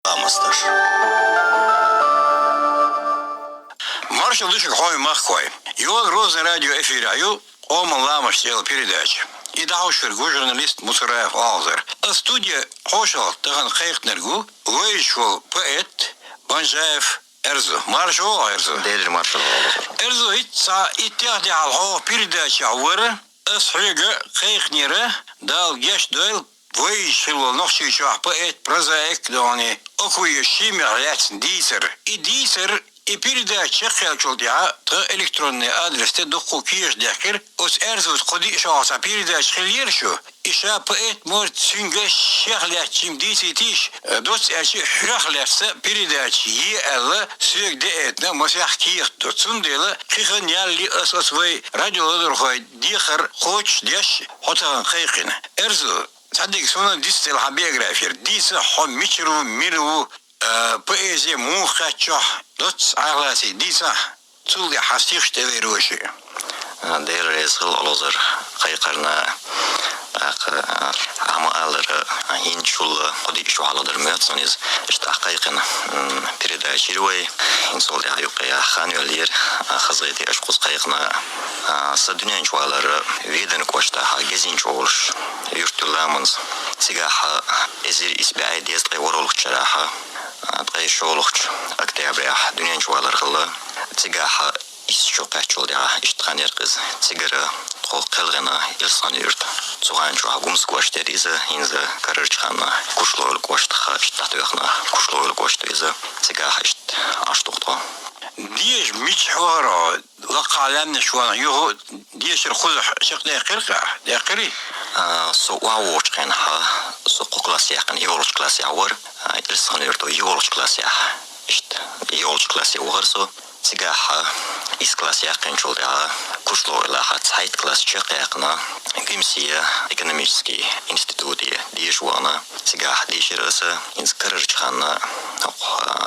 Amastır. Маршал Дышек Хой Махкой. Его Грозный радио эфираю Оман Ламаш делал передачи. И Даушвергу журналист Мусараев Алзер. А студия Хошал Тахан Хайхнергу вышел поэт Банжаев Эрзу. Маршал Эрзу. Değerli Marshal Алзер. Эрзу итса иттяхди алхо передачи ауэр. Асхрига Хайхнера дал геш дойл вышел нохчичах поэт прозаик дони. Окующий мягляцин дисер. И дисер и передача хелчулдя то электронный адрес те духу киеш декер ос эрзус коди шахса передача хелершу иша поэт может сюнге шахлячим диситиш дос эрчи храхлячса передача ела сюк деэтна масях киеш доцундела кихан ялли ос вой радиолодор хой дихар хоч деш хотан хайкин эрзу صدق سونا ديست الحبيغرافير ديس حم ميشرو ميرو поэзия мухачо доц агласи диса цулги хастих теверуши Değerli Alzer kayıklarına ama alır inşallah kodi şu haladır müetseniz işte kayıkın передачи рой инсол я yok ya xanyolir xazaydi aşkuz kayıkına sadünen çuvaları veden koşta ha gezin çoluş yurtlarımız sigaha ezir isbai diyet qoruluq çaraha tqay şoluq aktabya dünen çuvaları qılı sigaha İşçok açıldı ya işthan yerqiz sigara qolqalğana ilsan yurt soğan çoğa gums qoştı dize inze karar çıxanna kuşloyul qoştı iştatıyaqna kuşloyul qoştı dize sigara işt açtıqdı ديش ميشوارا لقالنا شوانا يهو ديش الخوذ شق دقيقة دقيقي سو واوچ قن ها سو قلاس يقن يولش كلاس يور ilsan yurtu yolç klas ya işt yolç klas uğursu sigaha is klas yakın çolda kuşloyla hat sait klas çıkayakna kimsiye ekonomiski instituti diyişwana sigaha diyişirası ins karar çıkanna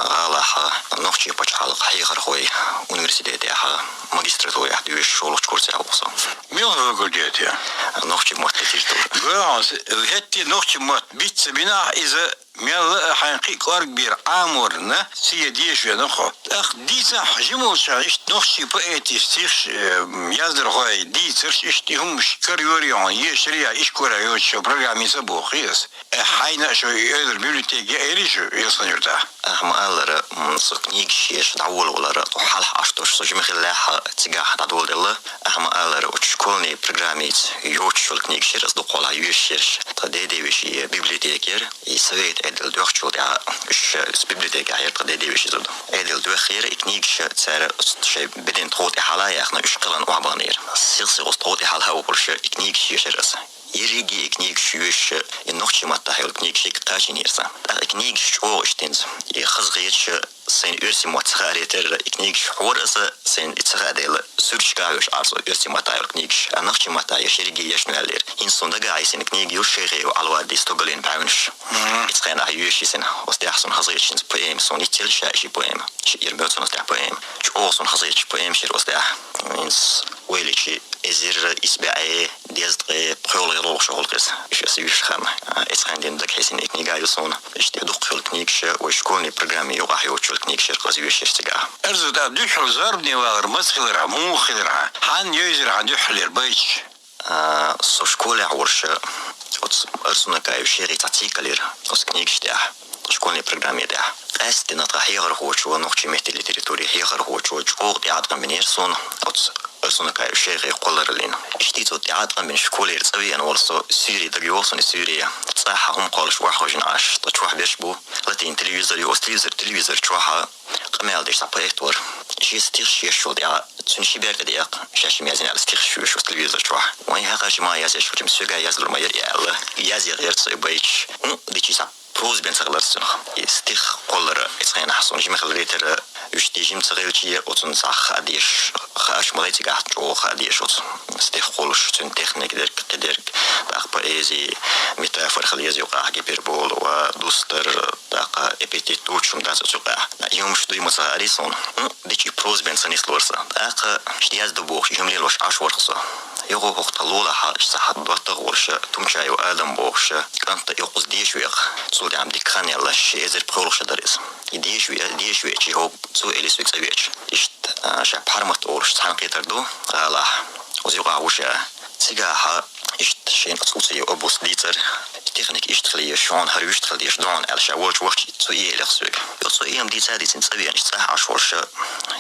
galaha nohçi paçalık hayır koy üniversitede ha magistratura düş oluş kursu yapsa ميلها قلت يا nohçi muhteliftir قاعد هتي نوختي مات بيت بنا إذا ميلا حنقي كبير عامرنا سيديش يا نخو أخ ديسا حجمو شايش نوختي بقيتي ستيش يزدر خوي ديسرش اشتهم شكريوريون يشريا إيش كورا يوش برنامج سبو خيس حينا شو يقدر بيبليوتيك إيريش يصنعته أهم ألر سكنيك شيش دعول ولا حال عشتوش سجمخ الله تجاه دعول الله أهم ألر وتشكلني برنامج يوتشل كنيك شيرس دقولا يوشيش تديدي وشي بيبليوتيكير يسويت edil dökçul ya iş biblioteka yer tadedi وشيزود edil dökhir iknik şer şey bedin toti hala yaxna üç qılan ubanir sirsi toti hala uqurş iknik şeşeres Yerigi iknik şüş nohçi matta hayl iknik şik taşinirsa iknik o iştens xızgıyç sen ürsi matxareter iknik şurası sen itsaqadel sürçkayış arzu ürsi matta hayl iknik nohçi matta yerigi yaşnaler insonda gaysin iknik yuşşeği alwa distoglen baunş itsqana yuşisen ostahsun xızgıyçin poem son itil şaşi poem yermötson ostah poem çoğusun xızgıyç poem şir ostah ins ويليشي إزير إسباعي ديزدغي بخول غيروغ شغل قيس إيش أسيوش خام إسخان دين دك حسين إكني قايوسون إيش تهدوق خيول كنيكش ويشكوني برنامي يوغاح يوتشول كنيكش رقزيوش يشتقا أرزو دا دوحل زاربني واغر مسخلرها موخلرها حان يوزرها دوحلر بيش سو شكولي عورش أرسونا قايو شيري تعتيكالير أس كنيكش داح شكوني برنامي داح أستنا تغير هوتشو نوخشي مهتي لتريتوري هيغر هوتشو جوغ ديعاد منيرسون أرسونا كاي شيخي قولر لين اشتيتو تعاد من شكولي رصوي أنا ورسو سوري دقيوصن سوريا تصاحة هم قالش واحد وجن عاش تشوح بيشبو لاتين تلفزيون يوس تلفزيون تشوحها قمال ديش تابيتور شي ستيخ يشو ديا تنشي بيرك دياق شاشي ميازين على ستيخ شو تلفزيون تشوح وين هاكاش ما يازي شو تمسوغا يازلر ما يري الله يازي غير تصوي بيتش ديشي سا بروز بين سغلر سنخ يستيخ قولر إسخين حصون جيم خلريتر يشتيجيم تغيرتي أوتن صح أديش خاش مالتي قاعد جو خاديش أوت استيخ قولش تن تكنيك درك باق بأيزي متافر خليزي وقاع جبيربول ودوستر باق إبتيت توشم داس سوقا يوم شدوي مساريسون ديشي بروز بين سنيس لورسا باق اشتياز دبوخ جملي لوش عاش ورقصة يغو وقت لولا حاش صح دوت غورش تمشي وآدم بوش كانت يقص ديش ويق صود عم ديك خاني الله شيء زر بخورش درس ديش ويق شيء هو سو إليس ويق سويتش إشت شاب حرمت أورش تحن قيتر دو غالا وزيقع وشا سيجاها إشت شين أتصوصي أبوس ديتر تكنيك إشتغلي شون هريشتغل ديش دون على شاولش وقت تسوي لخسوق يوم دي تادي تنسوي إنش صح عشورش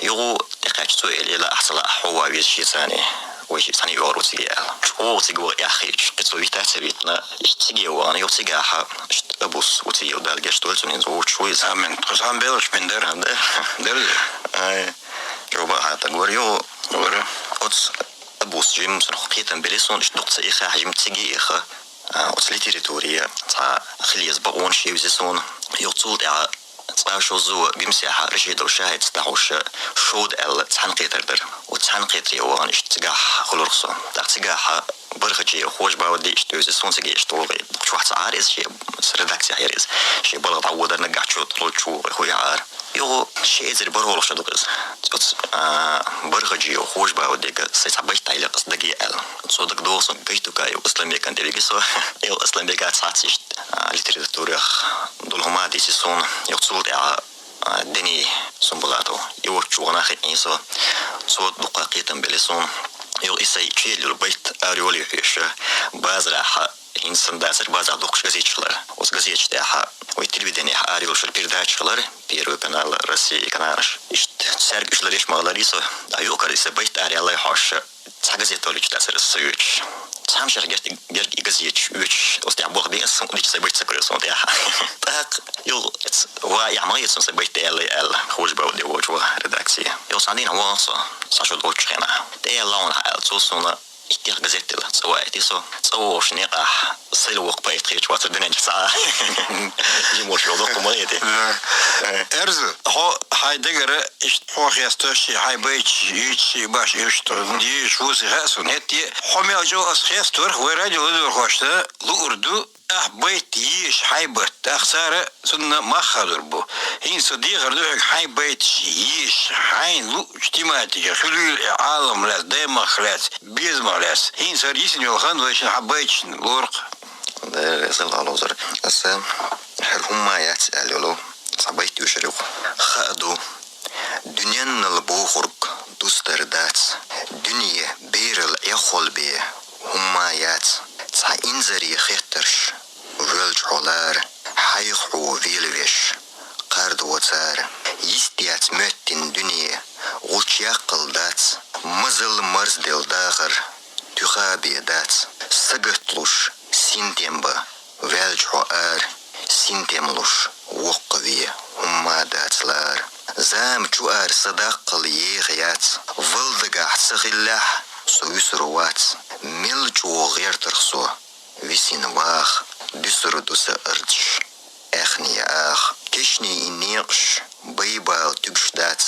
يغو دقيقة تسوي لا أحصل حوا ويش شيء ثاني ويش ثاني يورو تيجال شو تيجو يا أخي تسوي تحسبيتنا تيجي وانا يو تيجاها أبوس وتيجي ودال جش تقول سنين زوج شوي من قصان بيلش من در جوابها تقول يو أوتس أبوس جيم سنخقيتن بليسون دقت سيخا حجم تيجي إخا أوتس ليتيريتوريا تا خليز بقون شيء وزيسون يطول على شو زو جمسيحة رشيد وشاهد تحوش شود تحنقيتر در وتحنقيتري وان اشتقاح خلورسون تحتقاح برخجي خوش باودي اشتوزي سون سيجي اشتوغي شو حتى عاريز شي سرداكسي عاريز شي بلغ تعود نقع شو طول شو خوي عار يو شي زي برولو شدوغز برخجي خوش باودي سيتعبيش تايلي قصدقي صدق دوسون بيتو كاي واسلامي كان ديبيكسو يو اسلامي كان ساتيش ليتراتوريخ دول هما دي سيسون يقصود دني سنبلاتو يو شوغنا خي إنسو صوت دقاقيتن بلسون يو إساي تشيل البيت أريولي فيش بازراحة إنسان داسر بازا دوكش غزيتشلر وس غزيتشتاحة ويتلبيدني أريولش البيرداتشلر بيرو كانال رسي كانارش إشت سارق إشلريش مغلاريسو أيو كاريسا بيت أريالله حاش تحغزيتوليش داسر السيوش تامشر جرت إجازيتش ويش أستعبوه دي أصلا وديش سبيت سكريسون تاعها تاق يو واي عملية سبيت ال خوش باودي وجوه ريداكسية يو صندين واصا ساشو دوتش خنا تاع لون حال توصلنا إتير غزيتل سواء تيسو سووش نقاح سيلو وق بايت خيش واتر دنيا جسا جيموش لو دوكو مريتي أرز هو هاي دقر إيش هو خيستوشي هاي بيتش يجي باش يشتو دي شوسي هاسو نتي حمي جو أس خيستور وراجل لدور خوشتا لوردو بيت يش هاي بيت أخسارة سنة ما خدر بو هين صديق ردوك هاي بيت يش هاي لو اجتماعي خلول عالم لاس دايما خلاص بيز مغلاس هين صار يسن يلخان ويشن حبيتش لورق ده يصل على وزر بس هم ما يتسألوا صبيت يشرب خادو دنيا البوخرج دوستر دات دنيا بيرل يخول بي هم ما يت تا إنزري خيترش ولج علار حيخو فيلوش قرد وتار يستيات متن دنيا غلش يقل دات مزل مرز دل داغر تخابي دات سقطلوش سنتيمبا ولج عار سنتيملوش وقوي هما داتلار زام جوار صداقل يغيات ولدقاح سغلاح سويس روات ملجو غير ترخصو ويسين واخ دسر دوس أرجش أخني آخ كشني إنيقش بيبال تبشدات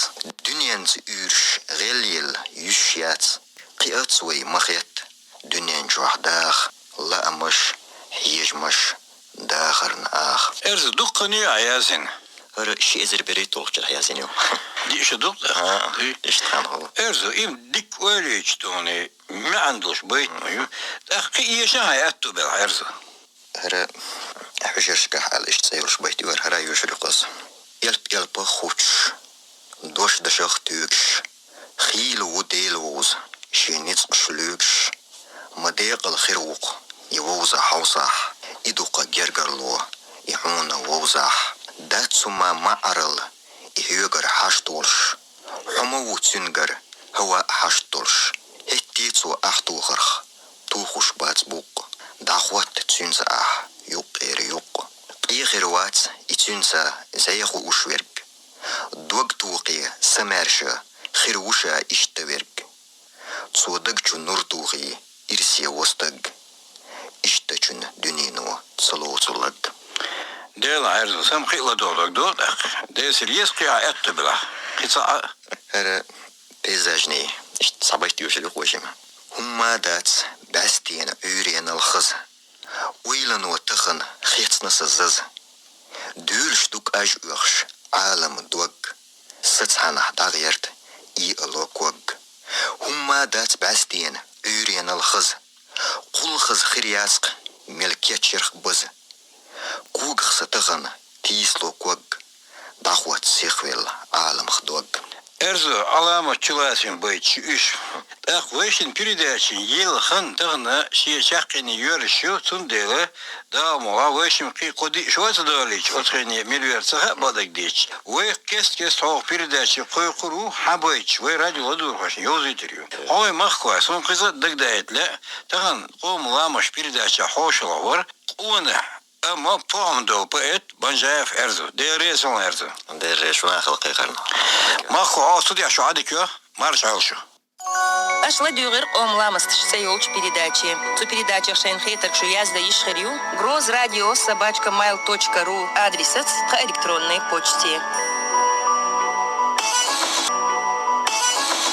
دنيان تيرش غليل يشيات قيات وي مخيت دنيان جوحداخ لا أمش هيجمش داخرن آخ أرز دقني عيازن شيء زر بريت توقع حيازينيو دي إيش دق إيش تخان هو أرز إم ديك وليش توني ما عندوش بيت مايو أخي يشاهي أتو بالعرز هرا حجرش كحال إيش تسيرش بيتي ور هرا يشرقص يلب خوش دوش دشخ تيوكش خيل وديلوز شينيت شلوكش مديق الخيروق يووز حوصح إدوق جرجرلو يحون ووزح داتسما معرل يهيجر حاشتولش حمو تسنجر هو حاشتولش هتيتسو أحتوغرخ توخش باتبوق دعوات تسنسا يقير يق قيغروات يتسنسا زيخو أشورج دوغ توقي سمارشا خيروشا اشتورج تصودق نور توغي إرسي وستق اشتجن دنينو تصلو تصلق ديل عرض سام قيلة دولك دولك ديس اليسقي أتو بلا قصاء هرا بيزاجني صبيت يوشلق وجمع هما دات باستين أورين الخز ويلن وتخن خيتنس الزز دولش دوك أج أخش عالم دوغ ستسحنا داغيرت إي ألوك وغ هما دات باستين Үйрен алхыз, құлхыз хириасқ, мелке черх бұз. Кугықсы тұғын, тиислу көг, дақуат сихвел алымх дог. Эрзу алама чуласин быть үш. Так вейшин передачи елхан тагна шиячакини юршу цунделе да мога вейшин ки коди шуаса далич отхени милверцага бадагдич. Вей кес хог передачи койкуру хабайч вей радио дурхаш ёзитерю. Ой махква сон кызы дагдайтле таган комламаш передача хошылавар уна أما فهمدو بقيت بنجاف أرزو ديريس ولا أرزو ديريس ولا خلقي قرن ما خو عاصدي شو عادك يا مارش عالشو Ашла дюгер омламаст шсеёлч передачи. Цу передача шенхейтер шуязда ишхерю. Гроз радио собачка mail.ru адресец к электронной почте.